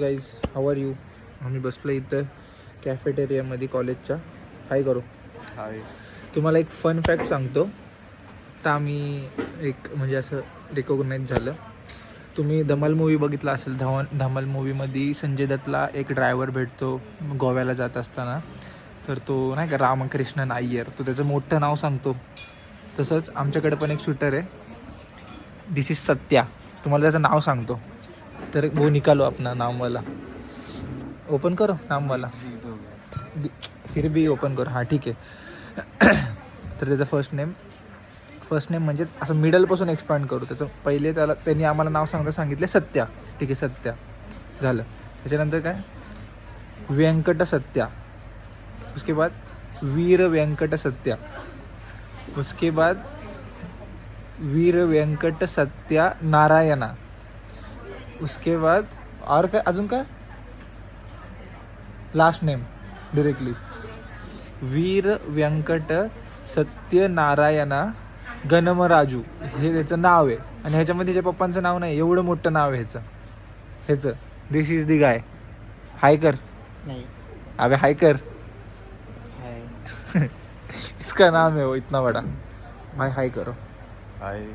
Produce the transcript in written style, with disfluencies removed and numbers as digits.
Guys how are you. आम्ही बसलो इथं कॅफेटेरियामध्ये कॉलेजच्या. हाय करू. हाय. तुम्हाला एक फन फॅक्ट सांगतो. तर आम्ही एक म्हणजे असं रिकॉग्नाईज झालं. तुम्ही धमाल मूवी बघितला असेल. धमाल मूवीमध्ये संजय दत्तला एक ड्रायव्हर भेटतो गोव्याला जात असताना. तर तो नाही का रामकृष्णन अय्यर, तो त्याचं मोठं नाव सांगतो. तसंच आमच्याकडे पण एक शूटर आहे. दिस इज सत्या. तुम्हाला त्याचं नाव सांगतो. तर वो निकालो अपना नाम वाला. ओपन करो नाम वाला. फिर भी ओपन करो. हां ठीक आहे. तर त्याचं फर्स्ट नेम म्हणजे असं मिडलपासून एक्सपांड करू. त्याचं पहिले त्यांनी आम्हाला नाव सांगितले सत्या. ठीक आहे, सत्या झालं. त्याच्यानंतर काय व्यंकट सत्या. उसके बाद वीर व्यंकट सत्या. उसके बाद वीर व्यंकट सत्या नारायणा. उसके बाद और काय अजून काय लास्ट नेम डिरेक्टली वीर व्यंकट सत्यनारायणा गणमराजू. हे त्याचं नाव आहे. आणि ह्याच्यामध्ये त्याच्या पप्पांचं नाव नाही. एवढं मोठं नाव आहे ह्याचं. दिस इज दी गाय. हाय कर. नहीं. अबे हाय कर. हाय. इसका नाम है वो इतना बड़ा. भाई हाय करो. हाय.